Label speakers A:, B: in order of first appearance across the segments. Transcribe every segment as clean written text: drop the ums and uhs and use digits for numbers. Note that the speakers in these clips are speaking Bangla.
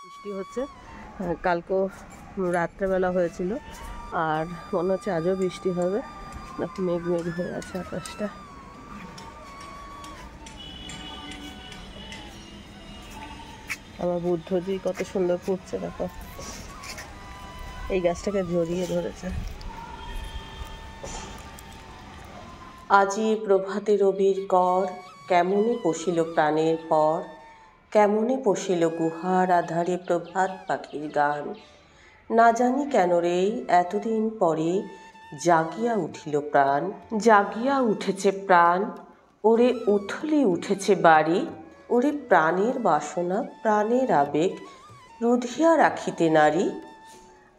A: বৃষ্টি হচ্ছে, কালকেও রাত্রেবেলা হয়েছিল, আর মনে হচ্ছে আজও বৃষ্টি হবে। মেঘ মেঘ হয়ে আছে আকাশটা। আমার বুদ্ধজি কত সুন্দর ফুটছে, দেখো এই গাছটাকে জড়িয়ে ধরেছে। আজি প্রভাতে রবির কর, কেমনে পশিল প্রাণের পর, কেমনে পশিল গুহার আধারে প্রভাত পাখির গান। না জানি কেন রে এতদিন পরে জাগিয়া উঠিল প্রাণ, জাগিয়া উঠেছে প্রাণ, ওরে উথলি উঠেছে বাড়ি, ওরে প্রাণের বাসনা প্রাণের আবেগ রুধিয়া রাখিতে নারী।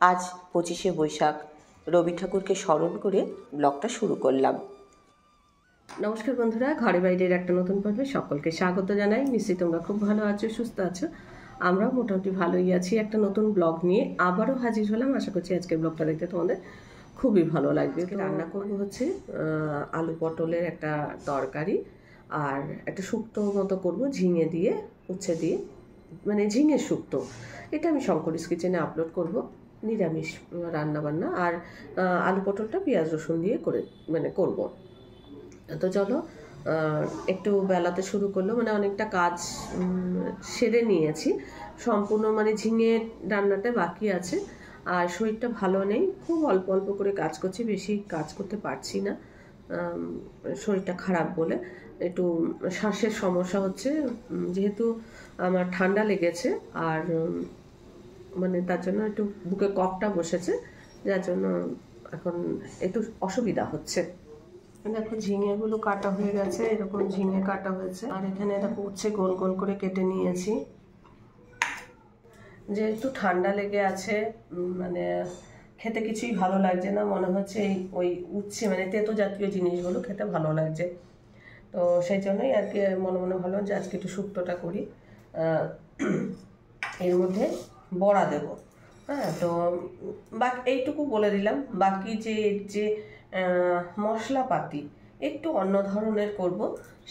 A: আজ 25শে বৈশাখ রবি ঠাকুরকে স্মরণ করে ব্লগটা শুরু করলাম। নমস্কার বন্ধুরা, ঘরে বাইরের একটা নতুন পর্বে সকলকে স্বাগত জানাই। নিশ্চয়ই তোমরা খুব ভালো আছো, সুস্থ আছো। আমরাও মোটামুটি ভালোই আছি। একটা নতুন ব্লগ নিয়ে আবারও হাজির হলাম। আশা করছি আজকের ব্লগটা দেখতে তোমাদের খুবই ভালো লাগবে। রান্না করবো হচ্ছে আলু পটলের একটা তরকারি, আর একটা শুক্তো মতো করবো ঝিঙে দিয়ে, উচ্ছে দিয়ে, মানে ঝিঙের শুক্তো। এটা আমি শঙ্করিস কিচেনে আপলোড করব, নিরামিষ রান্নাবান্না। আর আলু পটলটা পেঁয়াজ রসুন দিয়ে করব। তো চলো, একটু বেলাতে শুরু করলো, মানে অনেকটা কাজ সেরে নিয়েছি সম্পূর্ণ, মানে ঝিঙে রান্নাটা বাকি আছে। আর শরীরটা ভালো নেই, খুব অল্প অল্প করে কাজ করছি, বেশি কাজ করতে পারছি না শরীরটা খারাপ বলে। একটু শ্বাসের সমস্যা হচ্ছে, যেহেতু আমার ঠান্ডা লেগেছে, আর মানে তার জন্য একটু বুকে কফটা বসেছে, যার জন্য এখন একটু অসুবিধা হচ্ছে। দেখো ঝিঙেগুলো কাটা হয়ে গেছে, এরকম ঝিঙে কাটা হয়েছে। আর এখানে দেখো উচ্ছে গোল গোল করে কেটে নিয়েছি। যেহেতু ঠান্ডা লেগে আছে, মানে খেতে কিছুই ভালো লাগছে না, মনে হচ্ছে ওই উচ্ছে মানে তেতো জাতীয় জিনিসগুলো খেতে ভালো লাগছে। তো সেই জন্যই আর কি মনে মনে ভালো যে আজকে একটু শুক্তোটা করি। এর মধ্যে বড়া দেব, হ্যাঁ। তো বাকি এইটুকু বলে দিলাম, বাকি যে মশলাপাতি একটু অন্য ধরনের করব,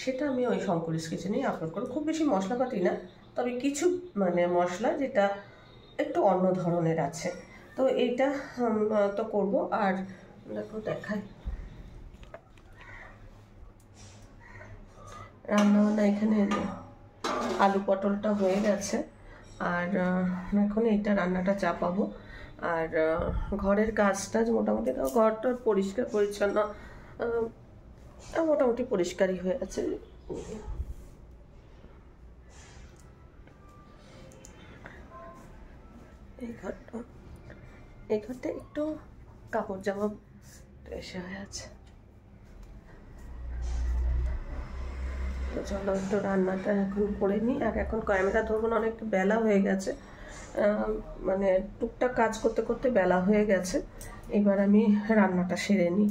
A: সেটা আমি ওই শঙ্করিস কিচেনেই আপলোড করব। খুব বেশি মশলাপাতি না, তবে কিছু মানে মশলা যেটা একটু অন্য ধরনের আছে, তো এইটা তো করব। আর দেখো দেখাই, রান্নাবান্না এখানে আলু পটলটা হয়ে গেছে, আর এখন এইটা রান্নাটা চাপাবো। আর ঘরের কাজটা মোটামুটি, ঘরটা পরিষ্কার পরিচ্ছন্ন মোটামুটি পরিষ্কারই হয়ে আছে। এই ঘরটা একটু কাপড় জামা এসে হয়ে আছে। চলো একটু রান্নাটা এখন করে নিই। আর এখন ক্যামেরা ধরবো না, অনেকটা বেলা হয়ে গেছে, মানে টুকটাক কাজ করতে করতে বেলা হয়ে গেছে। এবার আমি রান্নাটা সেরে নিই।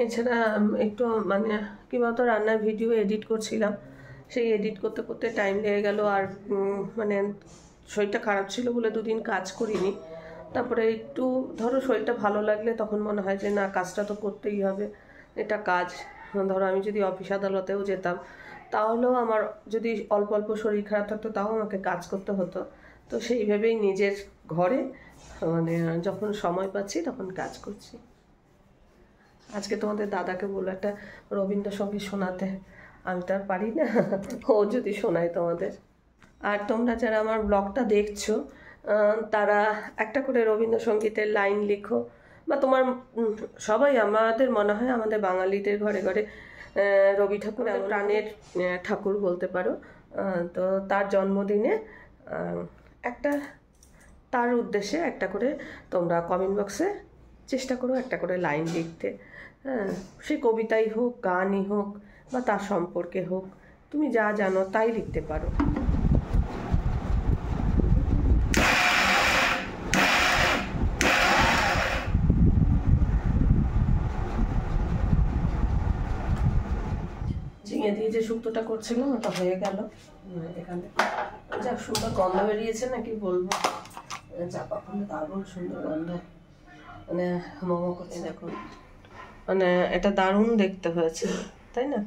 A: এছাড়া একটু মানে কী বলতো, রান্নার ভিডিও এডিট করছিলাম, সেই এডিট করতে করতে টাইম লেগে গেল। আর মানে শরীরটা খারাপ ছিল বলে দুদিন কাজ করিনি। তারপরে একটু ধরো শরীরটা ভালো লাগলে তখন মনে হয় যে না, কাজটা তো করতেই হবে, এটা কাজ। ধরো আমি যদি অফিস আদালতেও যেতাম, তাহলেও আমার যদি অল্প অল্প শরীর খারাপ থাকতো, তাও আমাকে কাজ করতে হতো। তো সেইভাবেই নিজের ঘরে মানে যখন সময় পাচ্ছি তখন কাজ করছি। আজকে তোমাদের দাদাকে বলবো একটা রবীন্দ্রসঙ্গীত শোনাতে, আমি তো আর পারি না, ও যদি শোনায় তোমাদের। আর তোমরা যারা আমার ব্লগটা দেখছো, তারা একটা করে রবীন্দ্রসঙ্গীতের লাইন লিখো, বা তোমার সবাই, আমাদের মনে হয় আমাদের বাঙালিদের ঘরে ঘরে রবি ঠাকুর প্রাণের ঠাকুর বলতে পারো। তো তার জন্মদিনে একটা, তার উদ্দেশ্যে একটা করে তোমরা কমেন্ট বক্সে চেষ্টা করো একটা করে লাইন লিখতে। হ্যাঁ, সে কবিতাই হোক, গানই হোক, বা তার সম্পর্কে হোক, তুমি যা জানো তাই লিখতে পারো। ঝিঙে দিয়ে যে শুক্তোটা করছিলাম ওটা হয়ে গেল। এখানে যা সুন্দর গন্ধ বেরিয়েছে, নাকি বলবো, চাপা করলে দারুণ সুন্দর গন্ধ, মানে মোমো করছে। দেখো মানে এটা দারুণ দেখতে হয়েছে, তাই না?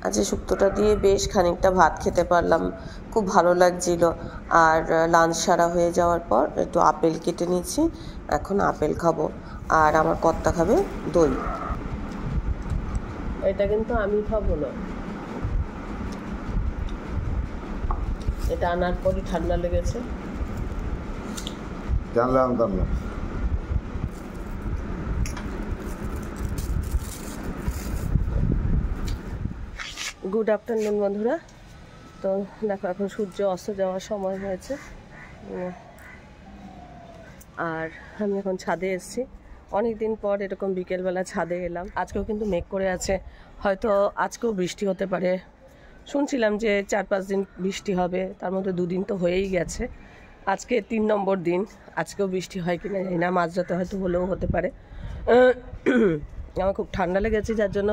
A: আজকে শুক্তোটা দিয়ে বেশ খানিকটা ভাত খেতে পারলাম, খুব ভালো লাগছিল। আর লাঞ্চ সারা হয়ে যাওয়ার পর একটু আপেল কেটে নিচ্ছি, এখন আপেল খাবো। আর আমার কর্তা খাবে দই। এটা কিন্তু আমি খাবো না, এটা আনার পরই ঠান্ডা লেগেছে।
B: জানলাম না।
A: গুড আফটারনুন বন্ধুরা। তো দেখো এখন সূর্য অস্ত যাওয়ার সময় হয়েছে, আর আমি এখন ছাদে এসেছি। অনেক দিন পর এরকম বিকেলবেলা ছাদে এলাম। আজকেও কিন্তু মেঘ করে আছে, হয়তো আজকেও বৃষ্টি হতে পারে। শুনছিলাম যে 4-5 দিন বৃষ্টি হবে, তার মধ্যে 2 দিন তো হয়েই গেছে, আজকে 3 নম্বর দিন। আজকেও বৃষ্টি হয় কিনা জানি না, মাঝরাতে হয়তো হলেও হতে পারে। আমার খুব ঠান্ডা লেগেছে, যার জন্য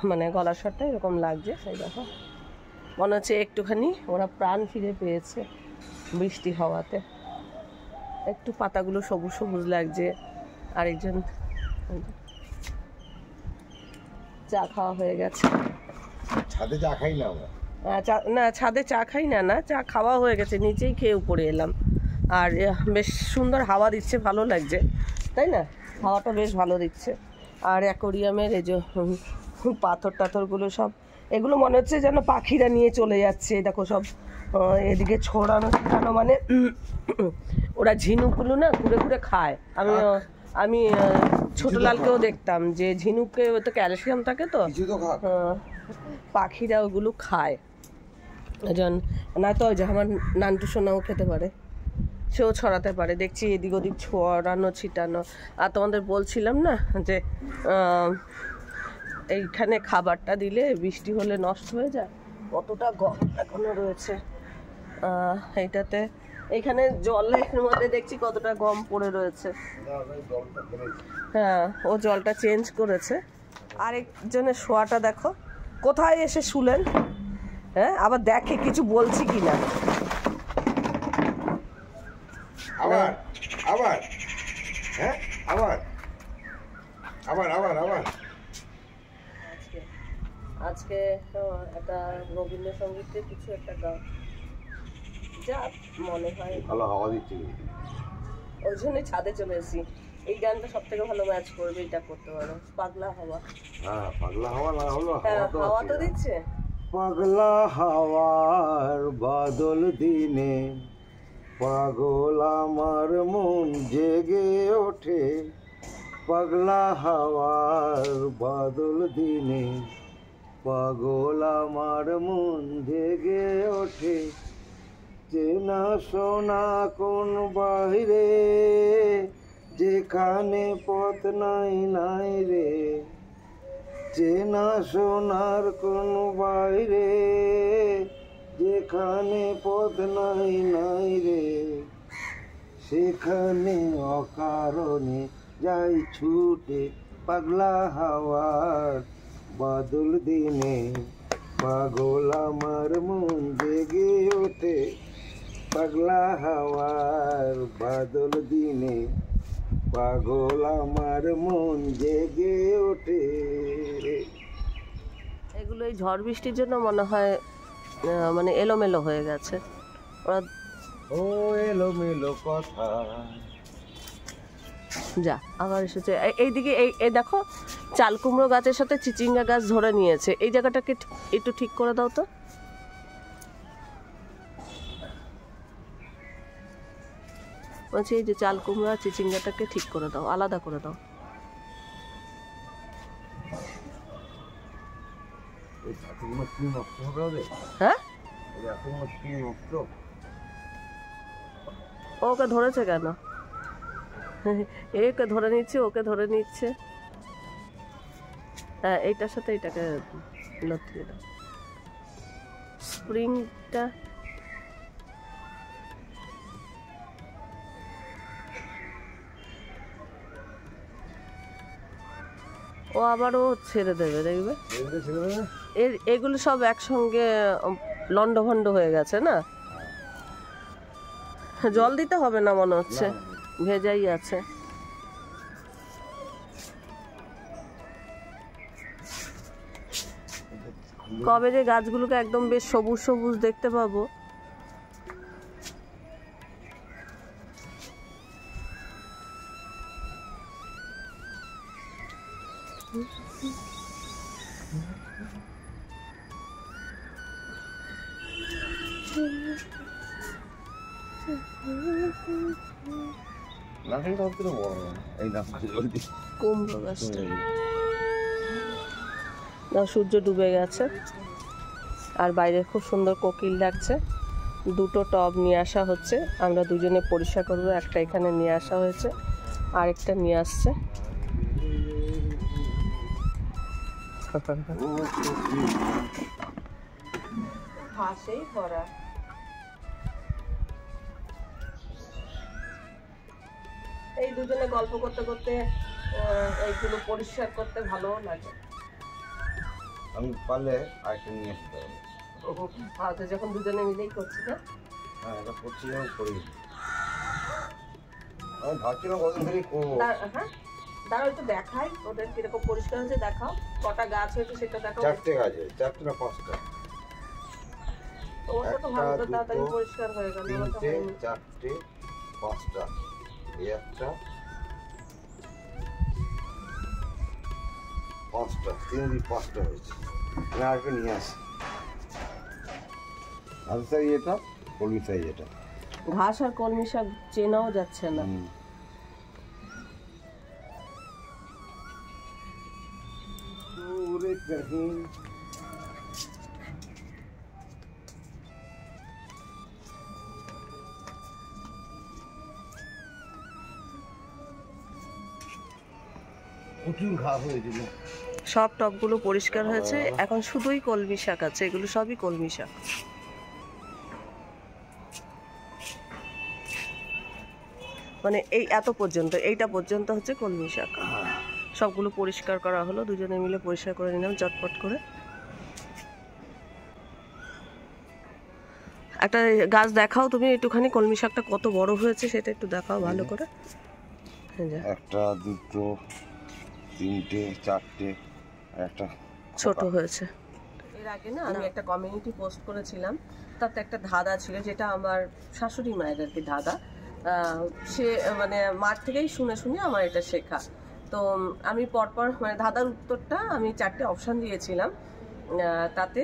A: মানে গলার স্বরটা এরকম লাগছে। সেই দেখো মনে হচ্ছে একটুখানি ওরা প্রাণ ফিরে পেয়েছে বৃষ্টি হওয়াতে। একটু পাতাগুলো সবুজ সবুজ লাগছে। আরেকজন চা খাওয়া হয়ে গেছে।
B: ছাদে চা খাই না আমরা।
A: না ছাদে চা খাই না, না চা খাওয়া হয়ে গেছে, নিচেই খেয়ে উপরে এলাম। আর বেশ সুন্দর হাওয়া দিচ্ছে, ভালো লাগছে, তাই না? হাওয়াটা বেশ ভালো দিচ্ছে। আর অ্যাকোরিয়ামের এই যে পাথর টাথরগুলো সব, এগুলো মনে হচ্ছে যেন পাখিরা নিয়ে চলে যাচ্ছে। দেখো সব এদিকে ছড়ানো ছড়ানো, মানে ওরা ঝিনুকগুলো না ঘুরে ঘুরে খায়। আমি ছোটলালকেও দেখতাম যে ঝিনুকে তো ক্যালসিয়াম থাকে, তো পাখিরা ওগুলো খায়। একজন না তো যে আমার নান্টু সোনাও খেতে পারে, সেও ছড়াতে পারে। দেখছি এদিক ওদিক ছড়ানো ছিটানো। আর তোমাদের বলছিলাম না যে এইখানে খাবারটা দিলে বৃষ্টি হলে নষ্ট হয়ে যায়, কতটা গম এখনো রয়েছে এইটাতে। এইখানে জলের মধ্যে দেখছি কতটা গম পড়ে রয়েছে। হ্যাঁ, ও জলটা চেঞ্জ করেছে। আরেকজনের শোয়াটা দেখো, কোথায় এসে শুলেন, হ্যাঁ আবার দেখে কিছু বলছি কিনা।
B: আবার আবার হ্যাঁ আবার আবার আবার আবার
A: আজকে একটা রবীন্দ্রসঙ্গীতের কিছু একটা গান, যা মনে হয়
B: ভালো হাওয়া দিচ্ছে,
A: ওই জন্যই ছাদে চলে এসেছি। এই গানটা সব থেকে ভালো ম্যাচ করবে, এটা করতে পারো, পাগলা হাওয়া।
B: হ্যাঁ পাগলা হাওয়া না হলো,
A: হাওয়া তো দিচ্ছে।
B: পাগলা হাওয়ার বাদল দিনে পাগল আমার মন জেগে ওঠে। পাগলা হাওয়ার বাদল দিনে পাগল আমার মন জেগে ওঠে। চেনা শোনা কোন বাইরে, যেখানে পথ নাই নাই রে। চেনা সোনার কোন বাইরে, যেখানে পথ নাই নাই রে। সেখানে অকারণে যাই ছুটে। পাগলা হাওয়ার বাদল দিনে পাগল আমার মন জেগে ওঠে। পাগলা হাওয়ার বাদল দিনে পাগল আমার মন জেগে ওঠে।
A: এগুলো এই ঝড় বৃষ্টির জন্য মনে হয় মানে এলোমেলো হয়ে গেছে। ওরা
B: ও এলোমেলো কথা
A: যা আবার এসেছে এইদিকে। এই দেখো চাল কুমড়ো গাছের সাথে চিচিঙ্গা গাছ ধরে নিয়েছে। এই জায়গাটাকে একটু ঠিক করে দাও তো। বলছি এই যে চাল কুমড়ো আর চিচিঙ্গাটাকে ঠিক করে দাও, আলাদা করে দাও। হ্যাঁ ওকে ধরেছে কেন? একে ধরে নিচ্ছে, ওকে ধরে নিচ্ছে। হ্যাঁ এইটার সাথে এটাকে লতিয়ে দাও, স্প্রিংটা। ও আবারও ছেড়ে দেবে, দেখবে এগুলো সব একসঙ্গে লন্ডভন্ড হয়ে গেছে না। জল দিতে হবে না মনে হচ্ছে, ভেজাই আছে। কবে যে গাছগুলোকে একদম বেশ সবুজ সবুজ দেখতে পাবো।
B: নারকেলটা হচ্ছে তো বড়, এই না
A: কুমড়ো গাছটা না, সূর্য ডুবে গেছে আর বাইরে খুব সুন্দর কোকিল ডাকছে। দুটো টব নিয়ে আসা হচ্ছে, আমরা দুজনে পরিষ্কার করবো। একটা এখানে নিয়ে আসা হয়েছে, আরেকটা নিয়ে আসছে। ঘাসেই ভরা। এই দুজনে গল্প করতে করতে এইগুলো পরিষ্কার করতে ভালো লাগে।
B: আমি পারলে আরেকটা নিয়ে আসতে হবে।
A: হয়তো যখন দুজনে মিলেই করছি না।
B: হ্যাঁ, এটা করছি করি। আমি ভাবছিলাম কদিন ধরেই করবো।
A: হ্যাঁ, দাঁড়াও একটু দেখাই ওদের কিরকম পরিষ্কার হয়েছে। দেখাও কটা গাছ হয়েছে সেটা দেখাও।
B: 4টে গাছে, 4টে না 5টা।
A: ওটা তো ভালো, তো তাড়াতাড়ি পরিষ্কার হয়ে গেল।
B: 3টে, 4টে, 5টা, এই একটা, 5টা, 5টা হয়েছে। আমি আরেকটা নিয়ে আসি। ঘাস সাইজ এটা, কলমি সাইজ এটা।
A: ঘাস আর কলমি শাক চেনাও যাচ্ছে না।
B: पूरे कहीं প্রচুর ঘাস হয়েছিল।
A: সব টবগুলো পরিষ্কার হয়েছে, এখন শুধুই কলমি শাক আছে। এগুলো সবই কলমি শাক। মানে এই এত পর্যন্ত, এইটা পর্যন্ত হচ্ছে কলমি শাক। সবগুলো পরিষ্কার করা হলো, দুজনে মিলে পরিষ্কার করে নিলাম চটপট করে। একটা গাছ দেখাও তুমি একটুখানি, কলমি শাকটা কত বড় হয়েছে সেটা একটু দেখাও ভালো করে।
B: একটা, দুটো, 3টে, 4টে, একটা
A: ছোট হয়েছে। এর আগে না আমি একটা কমিউনিটি পোস্ট করেছিলাম, তাতে একটা ধাঁধা ছিল, যেটা আমার শাশুড়ি মায়ের আর কি ধাঁধা। সে মানে মার থেকেই শুনে শুনে আমার এটা শেখা। তো আমি পরপর মানে ধাঁধার উত্তরটা আমি 4টে অপশান দিয়েছিলাম। তাতে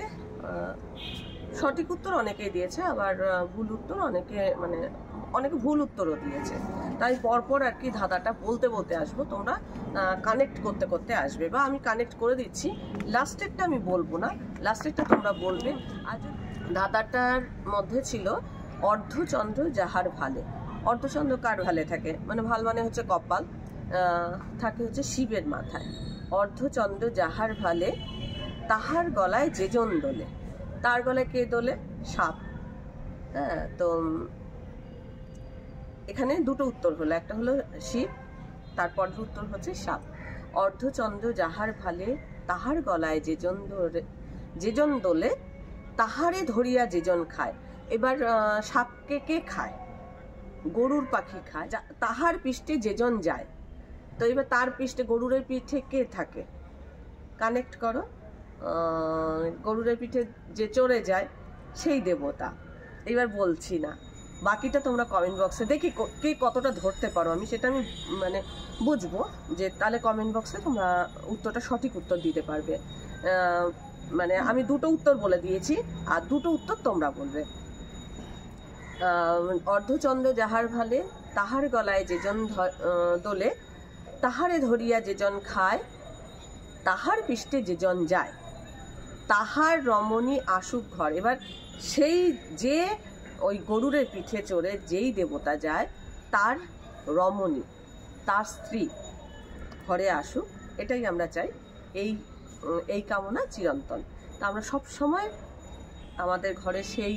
A: সঠিক উত্তর অনেকেই দিয়েছে, আবার ভুল উত্তর অনেকে ভুল উত্তরও দিয়েছে। তাই পরপর আর কি ধাঁধাটা বলতে বলতে আসবো, তোমরা কানেক্ট করতে করতে আসবে, বা আমি কানেক্ট করে দিচ্ছি। লাস্টেরটা আমি বলবো না, লাস্টেরটা তোমরা বলবে। আর ধাঁধাটার মধ্যে ছিল অর্ধচন্দ্র যাহার ভালে। অর্ধচন্দ্র কার ভালে থাকে? মানে ভাল মানে হচ্ছে কপাল, থাকে হচ্ছে শিবের মাথায়। অর্ধচন্দ্র যাহার ভালে, তাহার গলায় যেজন দোলে। তার গলায় কে দোলে? সাপ। হ্যাঁ, তো এখানে দুটো উত্তর হলো, একটা হলো শিব, তারপর উত্তর হচ্ছে সাপ। অর্ধচন্দ্র যাহার ভালে, তাহার গলায় যেজন দোলে, তাহারে ধরিয়া যেজন খায়। এবার সাপকে কে খায়? গরুর পাখি খায়। তাহার পৃষ্ঠে যেজন যায়, তো এবার তার পৃষ্ঠে, গরুরের পিঠে কে থাকে? কানেক্ট করো। গরুরের পিঠে যে চড়ে যায় সেই দেবতা। এবার বলছি না, বাকিটা তোমরা কমেন্ট বক্সে দেখি কে কতটা ধরতে পারো। আমি সেটা মানে বুঝবো, যে তাহলে কমেন্ট বক্সে তোমরা উত্তরটা সঠিক উত্তর দিতে পারবে। মানে আমি দুটো উত্তর বলে দিয়েছি, আর দুটো উত্তর তোমরা বলবে। অর্ধচন্দ্র যাহার ভালে, তাহার গলায় যেজন দোলে, তাহারে ধরিয়া যেজন খায়, তাহার পৃষ্ঠে যেজন যায়, তাহার রমণী আসুক ঘর। এবার সেই যে ওই গরুরের পিঠে চড়ে যেই দেবতা যায়, তার রমণী, তার স্ত্রী ঘরে আসুক, এটাই আমরা চাই। এই কামনা চিরন্তন। তা আমরা সব সময় আমাদের ঘরে সেই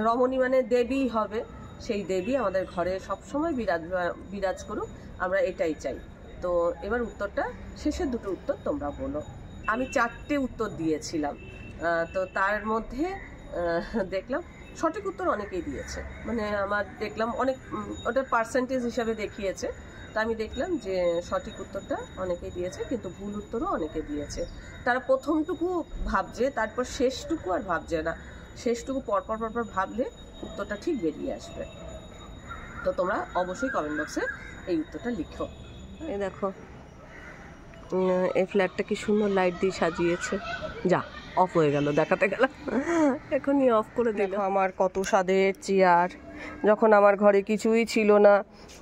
A: রমণী মানে দেবী হবে, সেই দেবী আমাদের ঘরে সবসময় বিরাজ করুক, আমরা এটাই চাই। তো এবার উত্তরটা, শেষের দুটো উত্তর তোমরা বলো। আমি 4টে উত্তর দিয়েছিলাম, তো তার মধ্যে দেখলাম সঠিক উত্তর অনেকেই দিয়েছে। মানে আমার দেখলাম অনেক, ওটা পার্সেন্টেজ হিসাবে দেখিয়েছে, তো আমি দেখলাম যে সঠিক উত্তরটা অনেকে দিয়েছে, কিন্তু ভুল উত্তরও অনেকে দিয়েছে। তারা প্রথমটুকু ভাবছে, তারপর শেষটুকু আর ভাবছে না। শেষটুকু পরপর পরপর ভাবলে উত্তরটা ঠিক বেরিয়ে আসবে। তো তোমরা অবশ্যই কমেন্ট বক্সে এই উত্তরটা লিখো। এই দেখো এই ফ্ল্যাটটা কি সুন্দর লাইট দিয়ে সাজিয়েছে। যা অফ হয়ে গেল, দেখাতে গেলাম, এখনই অফ করে দিল। আমার কত স্বাদের চেয়ার। যখন আমার ঘরে কিছুই ছিল না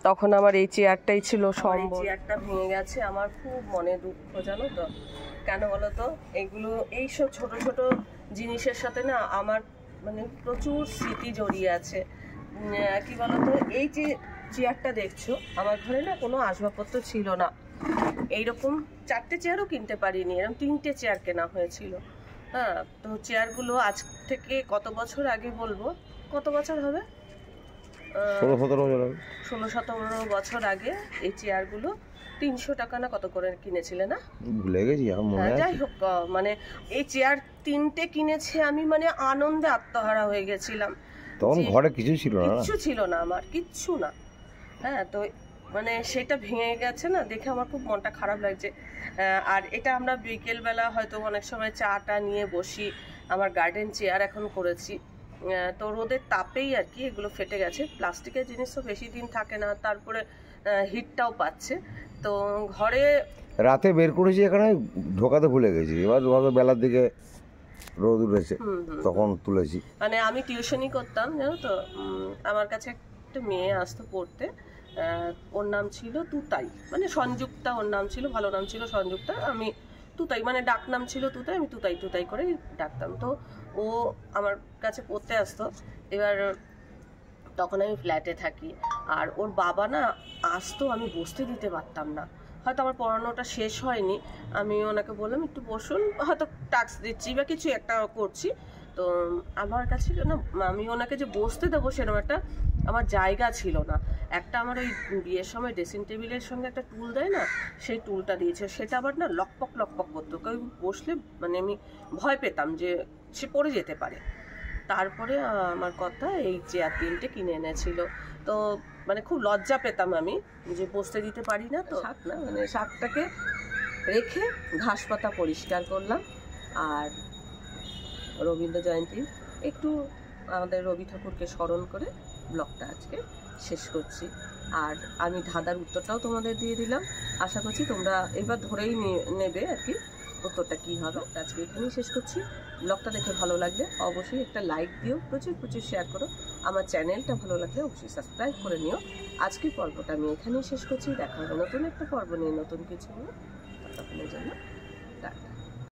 A: তখন আমার এই চেয়ারটাই ছিল সম্বল। চেয়ারটা ভেঙে গেছে, আমার খুব মনে দুঃখ, জানো তো। কেন বলো তো, এইগুলো এইসব ছোট ছোট জিনিসের সাথে না আমার মানে প্রচুর স্মৃতি জড়িয়ে আছে। কি বলতো, এই যে চেয়ারটা দেখছো, আমার ঘরে না কোনো আসবাবপত্র ছিল না। এইরকম 4টে চেয়ারও কিনতে পারিনি, এরকম 3টে চেয়ার কেনা হয়েছিল। হ্যাঁ, তো চেয়ারগুলো আজ থেকে কত বছর আগে বলবো, কত বছর হবে, 16-17 বছর আগে এই চেয়ারগুলো 300 টাকা না কত করে কিনেছিলে না,
B: ভুলে গেছি।
A: যাই হোক, মানে এই চেয়ার 3টে কিনেছে আমি, মানে আনন্দে আত্মহারা হয়ে গেছিলাম।
B: তখন ঘরে কিছু ছিল না,
A: কিচ্ছু ছিল না, আমার কিচ্ছু না। হ্যাঁ, তো মানে সেটা ভেঙে গেছে না, দেখে আমার খুব মনটা খারাপ লাগছে। আর এটা আমরা বিকেলবেলা হয়তো অনেক সময় চাটা নিয়ে বসি, আমার গার্ডেন চেয়ার এখন করেছি। তো রোদের তাপেই আর কি এগুলো ফেটে গেছে। প্লাস্টিকের জিনিস তো বেশি দিন থাকে না, তারপরে হিটটাও পাচ্ছে। তো ঘরে
B: রাতে বের করেছি, এখানে ঢোকাতে ভুলে গেছি। এবার বেলার দিকে রোদ উঠেছে, তখন তুলেছি।
A: মানে আমি টিউশনই করতাম, জানো তো। আমার কাছে একটা মেয়ে আসতো পড়তে, ওর নাম ছিল তুতাই, মানে সংযুক্তা ওর নাম ছিল, ভালো নাম ছিল সংযুক্তা। আমি তুতাই, মানে ডাক নাম ছিল তুতাই, আমি তুতাই তুতাই করে ডাকতাম। তো ও আমার কাছে পড়তে আসতো। এবার তখন আমি ফ্ল্যাটে থাকি, আর ওর বাবা না আসতো, আমি বসতে দিতে পারতাম না। হয়তো আমার পড়ানোটা শেষ হয়নি, আমি ওনাকে বললাম একটু বসুন, হয়তো টাস্ক দিচ্ছি বা কিছু একটা করছি। তো আমার কাছে না, আমি ওনাকে যে বসতে দেবো সেরকম একটা আমার জায়গা ছিল না। একটা আমার ওই বিয়ের সময় ড্রেসিং টেবিলের সঙ্গে একটা টুল দেয় না, সেই টুলটা দিয়েছে। সেটা আবার না লকপক লকপক করতো, কেউ বসলে মানে আমি ভয় পেতাম যে সে পড়ে যেতে পারে। তারপরে আমার কথা এই চেয়ার 3টে কিনে এনেছিল। তো মানে খুব লজ্জা পেতাম আমি যে বসতে দিতে পারি না। তো শাক না, মানে শাকটাকে রেখে ঘাস পাতা পরিষ্কার করলাম। আর রবীন্দ্র জয়ন্তী একটু আমাদের রবি ঠাকুরকে স্মরণ করে ব্লগটা আজকে শেষ করছি। আর আমি ধাঁধার উত্তরটাও তোমাদের দিয়ে দিলাম। আশা করছি তোমরা এবার ধরেই নেবে আর কি উত্তরটা কী হবে। আজকে এখানেই শেষ করছি। ব্লগটা দেখে ভালো লাগলে অবশ্যই একটা লাইক দিও, প্রচুর প্রচুর শেয়ার করো। আমার চ্যানেলটা ভালো লাগলে অবশ্যই সাবস্ক্রাইব করে নিও। আজকের পর্বটা আমি এখানেই শেষ করছি। দেখা হবে নতুন একটা পর্ব নিয়ে, নতুন কিছু নিয়ে। ততক্ষণের জন্য টাটা।